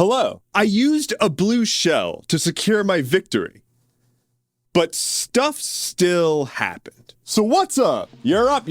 Hello. I used a blue shell to secure my victory, but stuff still happened. So what's up? Europe.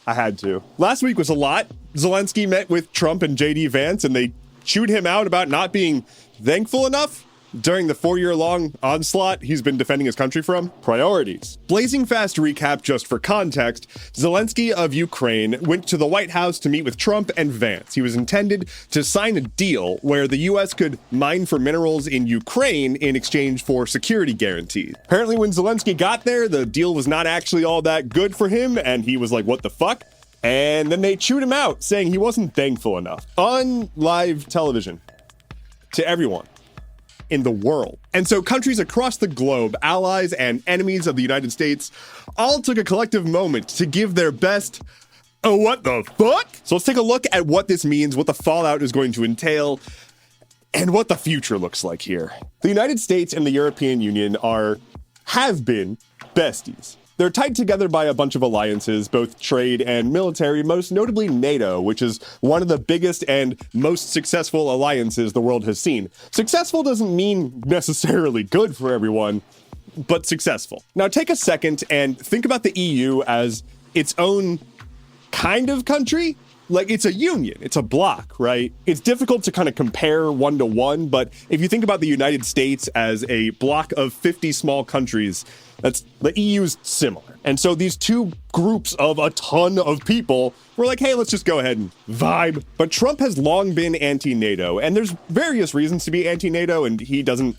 I had to. Last week was a lot. Zelensky met with Trump and JD Vance, and they chewed him out about not being thankful enough during the 4-year-long onslaught he's been defending his country from. Priorities. Blazing fast recap just for context. Zelensky of Ukraine went to the White House to meet with Trump and Vance. He was intended to sign a deal where the US could mine for minerals in Ukraine in exchange for security guarantees. Apparently when Zelensky got there, the deal was not actually all that good for him, and he was like, what the fuck? And then they chewed him out, saying he wasn't thankful enough. On live television. To everyone in the world. And so countries across the globe, allies and enemies of the United States, all took a collective moment to give their best, oh, what the fuck? So let's take a look at what this means, what the fallout is going to entail, and what the future looks like here. The United States and the European Union have been besties. They're tied together by a bunch of alliances, both trade and military, most notably NATO, which is one of the biggest and most successful alliances the world has seen. Successful doesn't mean necessarily good for everyone, but successful. Now take a second and think about the EU as its own kind of country. Like, it's a union, it's a bloc, right? It's difficult to kind of compare one to one, but if you think about the United States as a bloc of 50 small countries, the EU's similar. And so these two groups of a ton of people were like, hey, let's just go ahead and vibe. But Trump has long been anti-NATO, and there's various reasons to be anti-NATO, and he doesn't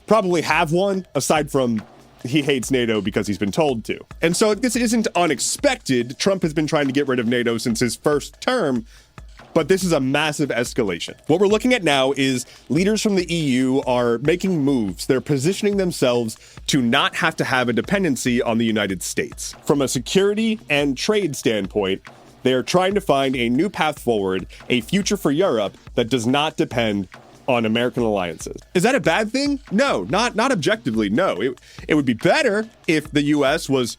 probably have one, aside from he hates NATO because he's been told to. And so this isn't unexpected. Trump has been trying to get rid of NATO since his first term, but this is a massive escalation. What we're looking at now is leaders from the EU are making moves. They're positioning themselves to not have to have a dependency on the United States. From a security and trade standpoint, they are trying to find a new path forward, a future for Europe that does not depend on American alliances. Is that a bad thing? No, not objectively, no. It would be better if the US was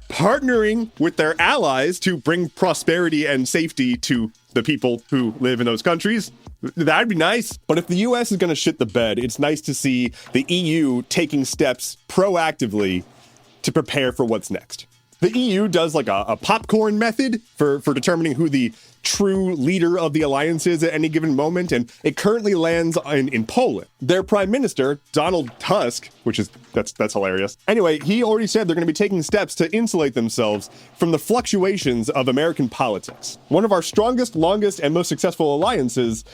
partnering with their allies to bring prosperity and safety to the people who live in those countries. That'd be nice. But if the US is gonna shit the bed, it's nice to see the EU taking steps proactively to prepare for what's next. The EU does like a popcorn method for determining who the true leader of the alliance is at any given moment, and it currently lands in Poland. Their prime minister, Donald Tusk, that's hilarious. Anyway, he already said they're going to be taking steps to insulate themselves from the fluctuations of American politics. One of our strongest, longest, and most successful alliances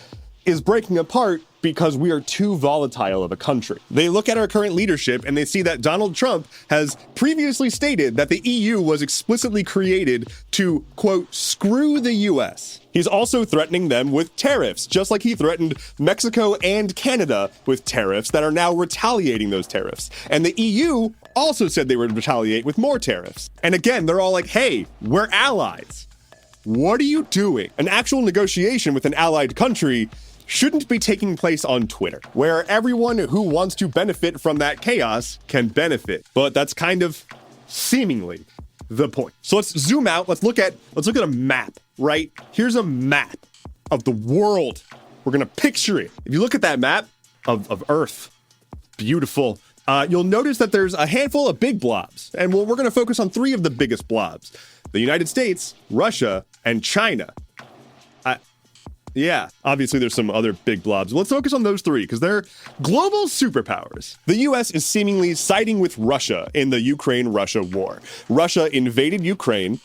is breaking apart because we are too volatile of a country. They look at our current leadership and they see that Donald Trump has previously stated that the EU was explicitly created to, quote, screw the US. He's also threatening them with tariffs, just like he threatened Mexico and Canada with tariffs that are now retaliating those tariffs. And the EU also said they would retaliate with more tariffs. And again, they're all like, hey, we're allies. What are you doing? An actual negotiation with an allied country shouldn't be taking place on Twitter, where everyone who wants to benefit from that chaos can benefit. But that's kind of seemingly the point. So let's zoom out. Let's look at a map, right? Here's a map of the world. We're gonna picture it. If you look at that map of Earth, beautiful. You'll notice that there's a handful of big blobs, and we're gonna focus on 3 of the biggest blobs: the United States, Russia, and China. Yeah, obviously there's some other big blobs. Let's focus on those 3 because they're global superpowers. The US is seemingly siding with Russia in the Ukraine-Russia war. Russia invaded Ukraine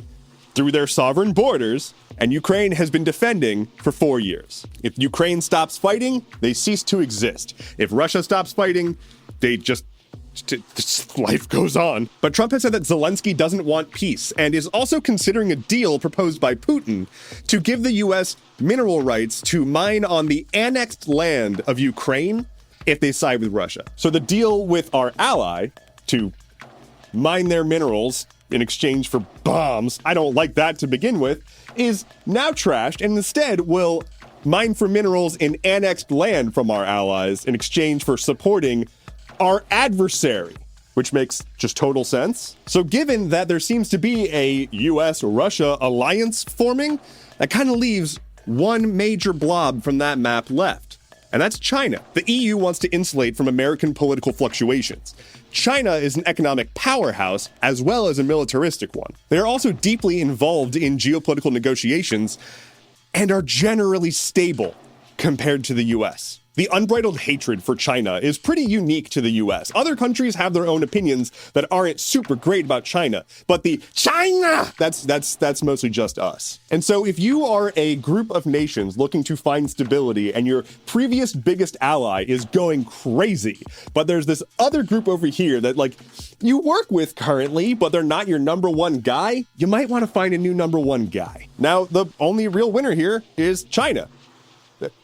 through their sovereign borders, and Ukraine has been defending for 4 years. If Ukraine stops fighting, they cease to exist. If Russia stops fighting, they just life goes on. But Trump has said that Zelensky doesn't want peace and is also considering a deal proposed by Putin to give the US mineral rights to mine on the annexed land of Ukraine if they side with Russia. So the deal with our ally to mine their minerals in exchange for bombs, I don't like that to begin with, is now trashed, and instead will mine for minerals in annexed land from our allies in exchange for supporting our adversary, which makes just total sense. So given that there seems to be a US-Russia alliance forming, that kind of leaves one major blob from that map left. and that's China. The EU wants to insulate from American political fluctuations. China is an economic powerhouse as well as a militaristic one. They are also deeply involved in geopolitical negotiations and are generally stable compared to the US. The unbridled hatred for China is pretty unique to the US. Other countries have their own opinions that aren't super great about China, but the China, that's mostly just us. And so if you are a group of nations looking to find stability and your previous biggest ally is going crazy, but there's this other group over here that like you work with currently, but they're not your number one guy, you might want to find a new number one guy. Now, the only real winner here is China.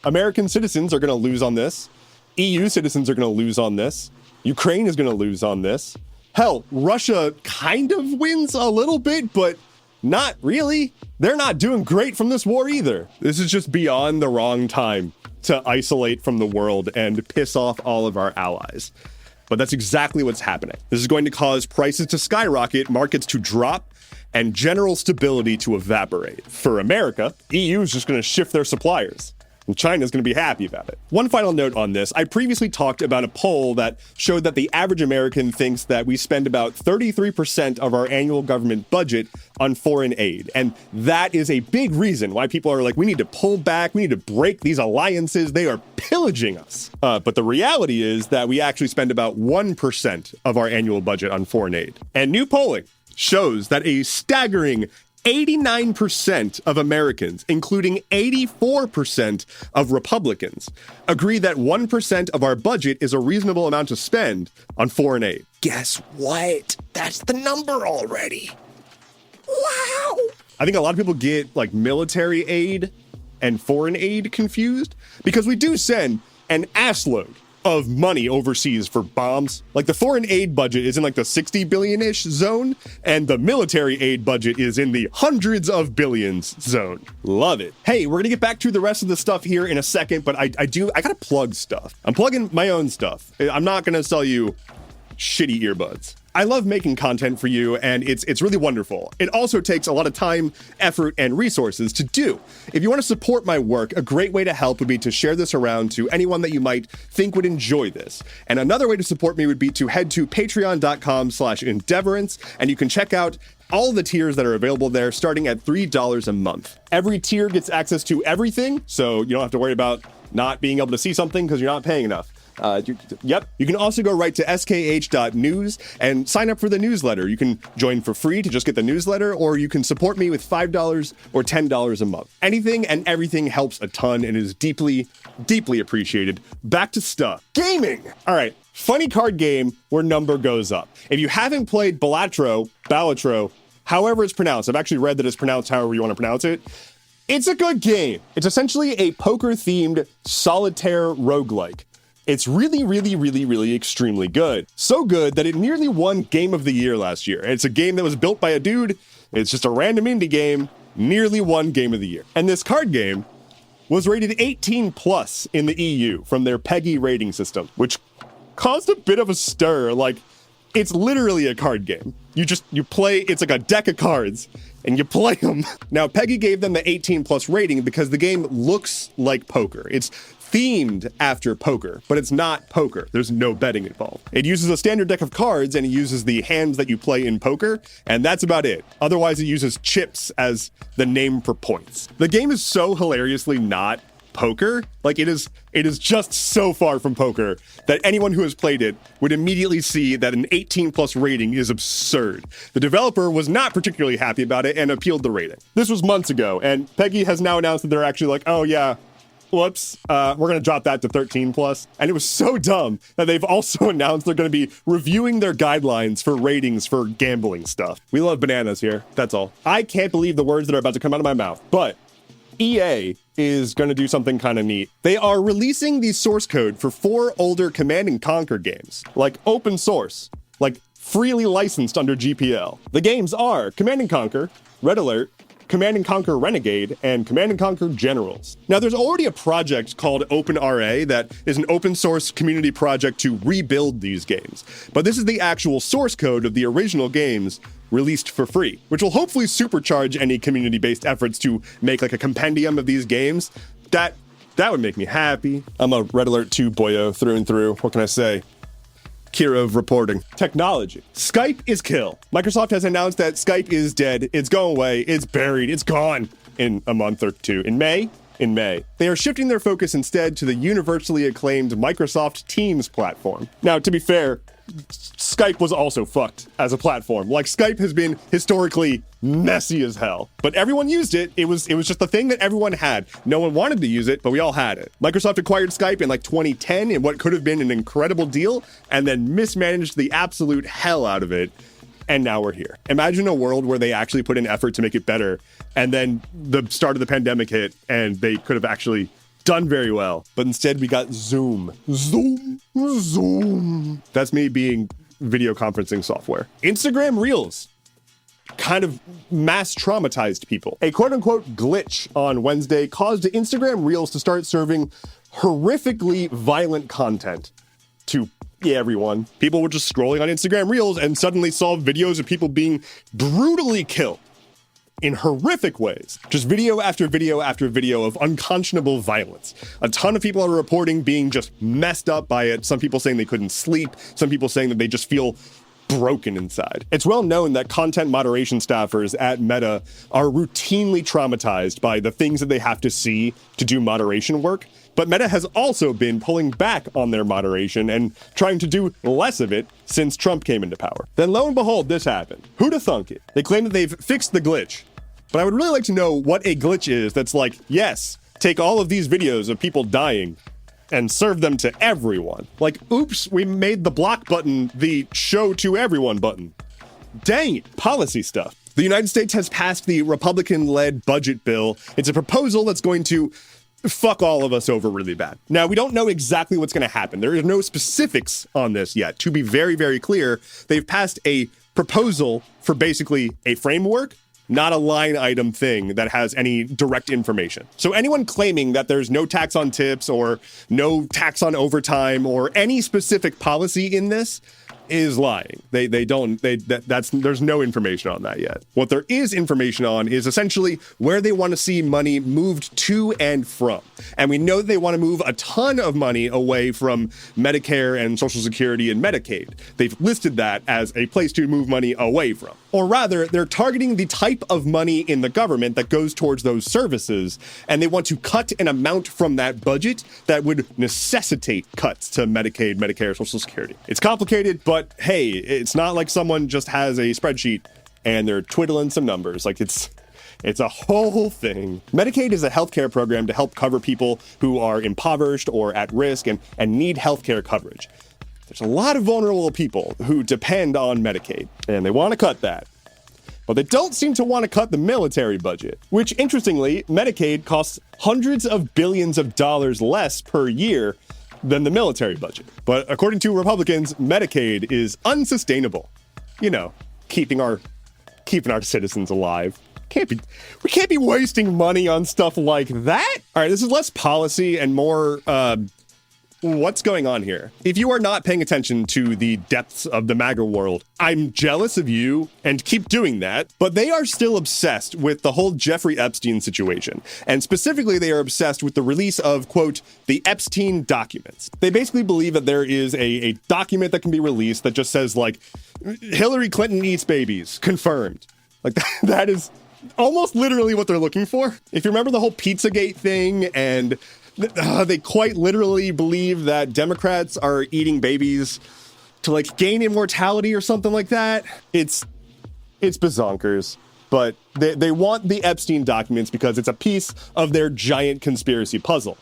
American citizens are going to lose on this. EU citizens are going to lose on this. Ukraine is going to lose on this. Hell, Russia kind of wins a little bit, but not really. They're not doing great from this war either. This is just beyond the wrong time to isolate from the world and piss off all of our allies. But that's exactly what's happening. This is going to cause prices to skyrocket, markets to drop, and general stability to evaporate. For America, EU is just going to shift their suppliers. And China's going to be happy about it. One final note on this. I previously talked about a poll that showed that the average American thinks that we spend about 33% of our annual government budget on foreign aid. And that is a big reason why people are like, we need to pull back. We need to break these alliances. They are pillaging us. But the reality is that we actually spend about 1% of our annual budget on foreign aid. And new polling shows that a staggering 89% of Americans, including 84% of Republicans, agree that 1% of our budget is a reasonable amount to spend on foreign aid. Guess what? That's the number already. Wow. I think a lot of people get like military aid and foreign aid confused because we do send an assload of money overseas for bombs. Like the foreign aid budget is in like the 60 billion-ish zone, and the military aid budget is in the hundreds of billions zone. Love it. Hey, we're gonna get back to the rest of the stuff here in a second, but I gotta plug stuff. I'm plugging my own stuff. I'm not gonna sell you shitty earbuds. I love making content for you, and it's really wonderful. It also takes a lot of time, effort, and resources to do. If you want to support my work, a great way to help would be to share this around to anyone that you might think would enjoy this. And another way to support me would be to head to patreon.com/Endeavorance, and you can check out all the tiers that are available there, starting at $3 a month. Every tier gets access to everything, so you don't have to worry about not being able to see something because you're not paying enough. You can also go right to skh.news and sign up for the newsletter. You can join for free to just get the newsletter, or you can support me with $5 or $10 a month. Anything and everything helps a ton and is deeply, deeply appreciated. Back to stuff. Gaming! All right, funny card game where number goes up. If you haven't played Balatro, however it's pronounced, I've actually read that it's pronounced however you want to pronounce it. It's a good game. It's essentially a poker-themed solitaire roguelike. It's really, really, really, really extremely good. So good that it nearly won Game of the Year last year. And it's a game that was built by a dude. It's just a random indie game, nearly won Game of the Year. And this card game was rated 18 plus in the EU from their PEGI rating system, which caused a bit of a stir. Like, it's literally a card game. You play, it's like a deck of cards, and you play them. Now, PEGI gave them the 18 plus rating because the game looks like poker. It's themed after poker, but it's not poker. There's no betting involved. It uses a standard deck of cards, and it uses the hands that you play in poker, and that's about it. Otherwise, it uses chips as the name for points. The game is so hilariously not poker. Like, it is just so far from poker that anyone who has played it would immediately see that an 18 plus rating is absurd. The developer was not particularly happy about it and appealed the rating. This was months ago, and PEGI has now announced that they're actually like, oh yeah, whoops, we're going to drop that to 13 plus. And it was so dumb that they've also announced they're going to be reviewing their guidelines for ratings for gambling stuff. We love bananas here. That's all. I can't believe the words that are about to come out of my mouth, but EA is going to do something kind of neat. They are releasing the source code for 4 older Command & Conquer games, like open source, like freely licensed under GPL. The games are Command & Conquer, Red Alert, Command & Conquer Renegade, and Command & Conquer Generals. Now, there's already a project called OpenRA that is an open source community project to rebuild these games. But this is the actual source code of the original games released for free, which will hopefully supercharge any community-based efforts to make like a compendium of these games that That would make me happy. I'm a Red Alert 2 boyo through and through. What can I say? Kirov reporting. Technology. Skype is kill. Microsoft has announced that Skype is dead. It's going away. It's buried. It's gone in a month or two. In May. They are shifting their focus instead to the universally acclaimed Microsoft Teams platform. Now, to be fair, Skype was also fucked as a platform. Like, Skype has been historically messy as hell, but everyone used it. It was just the thing that everyone had. No one wanted to use it, but we all had it. Microsoft acquired Skype in like 2010 in what could have been an incredible deal, and then mismanaged the absolute hell out of it. And now we're here. Imagine a world where they actually put in effort to make it better, and then the start of the pandemic hit, and they could have actually done very well. But instead, we got Zoom. Zoom. That's me being video conferencing software. Instagram Reels kind of mass traumatized people. A quote-unquote glitch on Wednesday caused Instagram Reels to start serving horrifically violent content to everyone. People were just scrolling on Instagram Reels and suddenly saw videos of people being brutally killed in horrific ways. Just video after video after video of unconscionable violence. A ton of people are reporting being just messed up by it. Some people saying they couldn't sleep. Some people saying that they just feel broken inside. It's well known that content moderation staffers at Meta are routinely traumatized by the things that they have to see to do moderation work. But Meta has also been pulling back on their moderation and trying to do less of it since Trump came into power. Then lo and behold, this happened. Who'da thunk it? They claim that they've fixed the glitch. But I would really like to know what a glitch is that's like, yes, take all of these videos of people dying and serve them to everyone. Like, oops, we made the block button the show to everyone button. Dang it, policy stuff. The United States has passed the Republican-led budget bill. It's a proposal that's going to fuck all of us over really bad. Now, we don't know exactly what's going to happen. There are no specifics on this yet. To be very, very clear, they've passed a proposal for basically a framework, not a line item thing that has any direct information. So anyone claiming that there's no tax on tips or no tax on overtime or any specific policy in this is lying. There's no information on that yet. What there is information on is essentially where they want to see money moved to and from. And we know that they want to move a ton of money away from Medicare and Social Security and Medicaid. They've listed that as a place to move money away from. Or rather, they're targeting the type of money in the government that goes towards those services, and they want to cut an amount from that budget that would necessitate cuts to Medicaid, Medicare, Social Security. It's complicated, but hey, it's not like someone just has a spreadsheet and they're twiddling some numbers. Like, it's a whole thing. Medicaid is a healthcare program to help cover people who are impoverished or at risk and need healthcare coverage. There's a lot of vulnerable people who depend on Medicaid, and they want to cut that. But they don't seem to want to cut the military budget, which, interestingly, Medicaid costs hundreds of billions of dollars less per year than the military budget. But according to Republicans, Medicaid is unsustainable. You know, keeping our citizens alive. We can't be wasting money on stuff like that. All right, this is less policy and more what's going on here. If you are not paying attention to the depths of the MAGA world, I'm jealous of you, and keep doing that. But they are still obsessed with the whole Jeffrey Epstein situation. And specifically, they are obsessed with the release of, quote, the Epstein documents. They basically believe that there is a document that can be released that just says, like, Hillary Clinton eats babies, confirmed. Like, that is almost literally what they're looking for. If you remember the whole Pizzagate thing, and they quite literally believe that Democrats are eating babies to, like, gain immortality or something like that. It's bazonkers. But they want the Epstein documents because it's a piece of their giant conspiracy puzzle.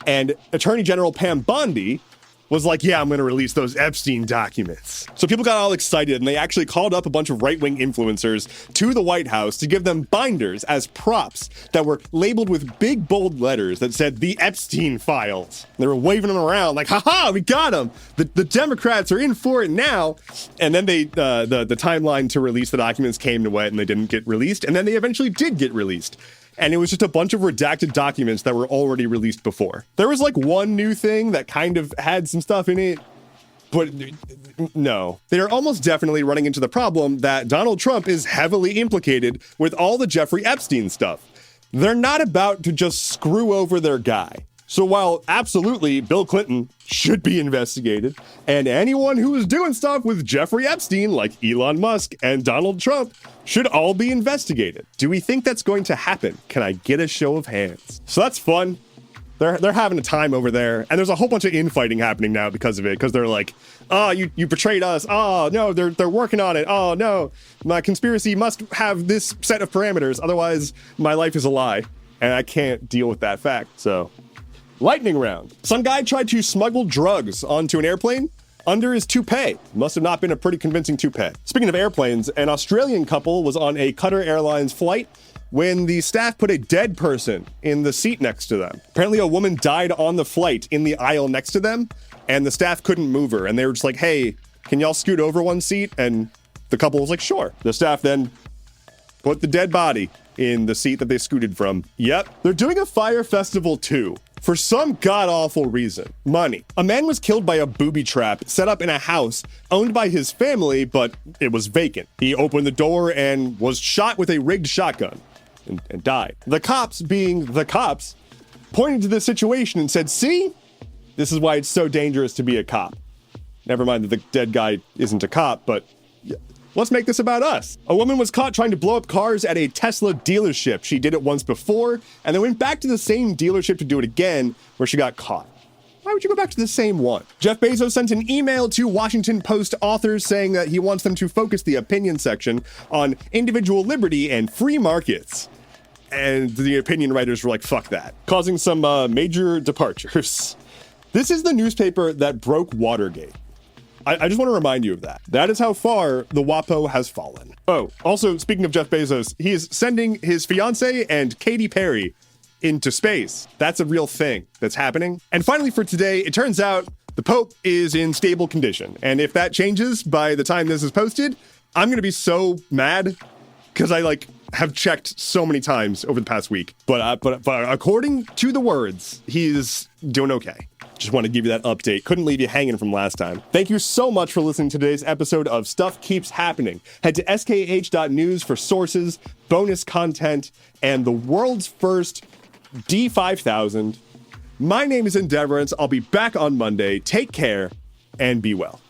And Attorney General Pam Bondi was like, yeah, I'm going to release those Epstein documents. So people got all excited, and they actually called up a bunch of right-wing influencers to the White House to give them binders as props that were labeled with big, bold letters that said the Epstein files. They were waving them around like, haha, we got them. The Democrats are in for it now. And then the timeline to release the documents came to it, and they didn't get released. And then they eventually did get released. And it was just a bunch of redacted documents that were already released before. There was like one new thing that kind of had some stuff in it, but no. They are almost definitely running into the problem that Donald Trump is heavily implicated with all the Jeffrey Epstein stuff. They're not about to just screw over their guy. So while absolutely Bill Clinton should be investigated, and anyone who is doing stuff with Jeffrey Epstein, like Elon Musk and Donald Trump, should all be investigated. Do we think that's going to happen? Can I get a show of hands? So that's fun. They're having a time over there, and there's a whole bunch of infighting happening now because of it, because they're like, oh, you betrayed us. Oh, no, they're working on it. Oh, no, my conspiracy must have this set of parameters. Otherwise, my life is a lie, and I can't deal with that fact. So, lightning round. Some guy tried to smuggle drugs onto an airplane under his toupee. Must have not been a pretty convincing toupee. Speaking of airplanes, an Australian couple was on a Qatar Airlines flight when the staff put a dead person in the seat next to them. Apparently a woman died on the flight in the aisle next to them, and the staff couldn't move her. And they were just like, hey, can y'all scoot over one seat? And the couple was like, sure. The staff then put the dead body in the seat that they scooted from. Yep. They're doing a fire festival too, for some god-awful reason. Money. A man was killed by a booby trap set up in a house owned by his family, but it was vacant. He opened the door and was shot with a rigged shotgun. And died. The cops, being the cops, pointed to the situation and said, see, this is why it's so dangerous to be a cop. Never mind that the dead guy isn't a cop, but let's make this about us. A woman was caught trying to blow up cars at a Tesla dealership. She did it once before, and then went back to the same dealership to do it again, where she got caught. Why would you go back to the same one? Jeff Bezos sent an email to Washington Post authors saying that he wants them to focus the opinion section on individual liberty and free markets. And the opinion writers were like, fuck that, causing some major departures. This is the newspaper that broke Watergate. I just want to remind you of that. That is how far the WAPO has fallen. Oh, also, speaking of Jeff Bezos, he is sending his fiance and Katy Perry into space. That's a real thing that's happening. And finally for today, it turns out the Pope is in stable condition. And if that changes by the time this is posted, I'm going to be so mad because I have checked so many times over the past week. But according to the words, he's doing okay. Just want to give you that update. Couldn't leave you hanging from last time. Thank you so much for listening to today's episode of Stuff Keeps Happening. Head to skh.news for sources, bonus content, and the world's first D5000. My name is Endeavorance. I'll be back on Monday. Take care and be well.